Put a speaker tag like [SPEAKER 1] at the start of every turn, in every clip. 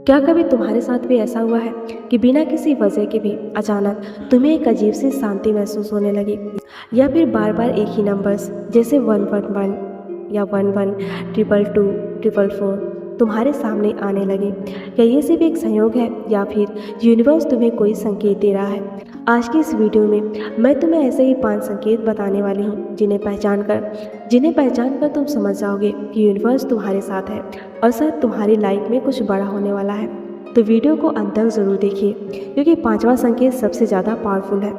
[SPEAKER 1] क्या कभी तुम्हारे साथ भी ऐसा हुआ है कि बिना किसी वजह के भी अचानक तुम्हें एक अजीब सी शांति महसूस होने लगी, या फिर बार बार एक ही नंबर्स जैसे 111 या 11 222 444 तुम्हारे सामने आने लगे? क्या ये सिर्फ एक संयोग है या फिर यूनिवर्स तुम्हें कोई संकेत दे रहा है? आज की इस वीडियो में मैं तुम्हें ऐसे ही 5 संकेत बताने वाली हूँ जिन्हें पहचान कर तुम समझ जाओगे कि यूनिवर्स तुम्हारे साथ है और शायद तुम्हारी लाइफ में कुछ बड़ा होने वाला है। तो वीडियो को अंत तक ज़रूर देखिए, क्योंकि 5वां संकेत सबसे ज़्यादा पावरफुल है।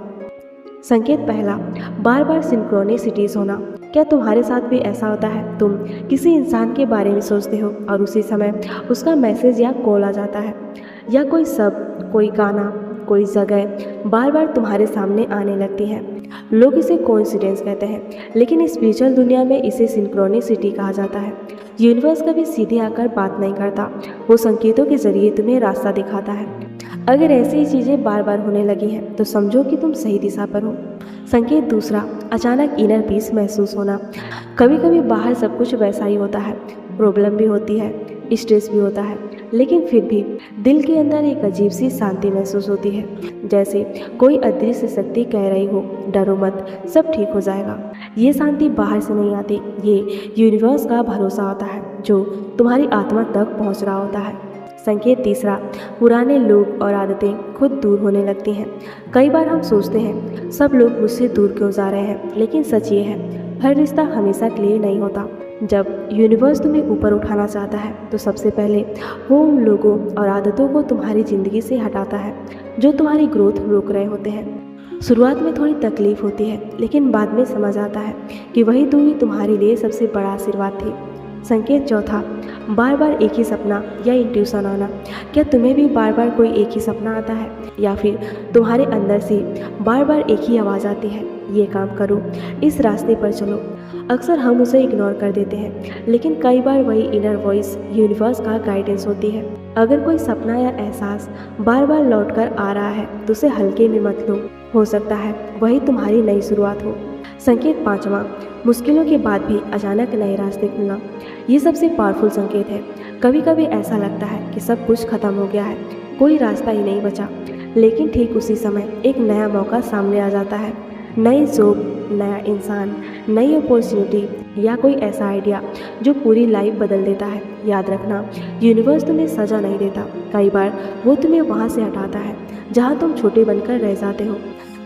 [SPEAKER 1] संकेत पहला, बार बार सिंक्रोनिसिटीज होना। क्या तुम्हारे साथ भी ऐसा होता है? तुम किसी इंसान के बारे में सोचते हो और उसी समय उसका मैसेज या कॉल आ जाता है, या कोई शब्द, कोई गाना, कोई जगह बार बार तुम्हारे सामने आने लगती है। लोग इसे कोइंसिडेंस कहते हैं, लेकिन स्पिरिचुअल दुनिया में इसे सिंक्रोनिसिटी कहा जाता है। यूनिवर्स कभी सीधे आकर बात नहीं करता, वो संकेतों के जरिए तुम्हें रास्ता दिखाता है। अगर ऐसी ही चीज़ें बार बार होने लगी हैं तो समझो कि तुम सही दिशा पर हो। संकेत दूसरा, अचानक इनर पीस महसूस होना। कभी कभी बाहर सब कुछ वैसा ही होता है, प्रॉब्लम भी होती है, स्ट्रेस भी होता है, लेकिन फिर भी दिल के अंदर एक अजीब सी शांति महसूस होती है, जैसे कोई अदृश्य शक्ति कह रही हो, डरो मत, सब ठीक हो जाएगा। ये शांति बाहर से नहीं आती, ये यूनिवर्स का भरोसा होता है जो तुम्हारी आत्मा तक पहुंच रहा होता है। संकेत तीसरा, पुराने लोग और आदतें खुद दूर होने लगती हैं। कई बार हम सोचते हैं सब लोग मुझसे दूर क्यों जा रहे हैं, लेकिन सच ये है, हर रिश्ता हमेशा के लिए नहीं होता। जब यूनिवर्स तुम्हें ऊपर उठाना चाहता है तो सबसे पहले वो उन लोगों और आदतों को तुम्हारी ज़िंदगी से हटाता है जो तुम्हारी ग्रोथ रोक रहे होते हैं। शुरुआत में थोड़ी तकलीफ होती है, लेकिन बाद में समझ आता है कि वही दूरी तुम्हारे लिए सबसे बड़ा आशीर्वाद थी। संकेत चौथा, बार बार एक ही सपना या इंट्यूशन आना। क्या तुम्हें भी बार बार कोई एक ही सपना आता है, या फिर तुम्हारे अंदर से बार बार एक ही आवाज़ आती है, ये काम करो, इस रास्ते पर चलो? अक्सर हम उसे इग्नोर कर देते हैं, लेकिन कई बार वही इनर वॉइस यूनिवर्स का गाइडेंस होती है। अगर कोई सपना या एहसास बार बार लौट कर आ रहा है तो उसे हल्के में मत लो, हो सकता है वही तुम्हारी नई शुरुआत हो। संकेत पांचवा, मुश्किलों के बाद भी अचानक नए रास्ते खुलना। ये सबसे पावरफुल संकेत है। कभी कभी ऐसा लगता है कि सब कुछ खत्म हो गया है, कोई रास्ता ही नहीं बचा, लेकिन ठीक उसी समय एक नया मौका सामने आ जाता है। नई जॉब, नया इंसान, नई अपॉर्चुनिटी, या कोई ऐसा आइडिया जो पूरी लाइफ बदल देता है। याद रखना, यूनिवर्स तुम्हें सजा नहीं देता, कई बार वो तुम्हें वहाँ से हटाता है जहाँ तुम छोटे बनकर रह जाते हो,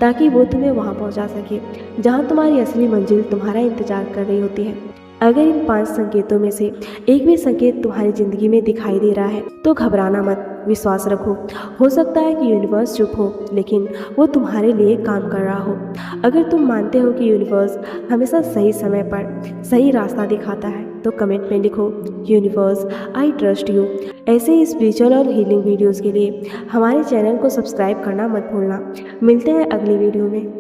[SPEAKER 1] ताकि वो तुम्हें वहाँ पहुँचा सके जहाँ तुम्हारी असली मंजिल तुम्हारा इंतजार कर रही होती है। अगर इन 5 संकेतों में से एक भी संकेत तुम्हारी ज़िंदगी में दिखाई दे रहा है तो घबराना मत, विश्वास रखो। हो सकता है कि यूनिवर्स चुप हो, लेकिन वो तुम्हारे लिए काम कर रहा हो। अगर तुम मानते हो कि यूनिवर्स हमेशा सही समय पर सही रास्ता दिखाता है तो कमेंट में लिखो, यूनिवर्स आई ट्रस्ट यू। ऐसे ही स्पिरिचुअल और हीलिंग वीडियोज़ के लिए हमारे चैनल को सब्सक्राइब करना मत भूलना। मिलते हैं अगली वीडियो में।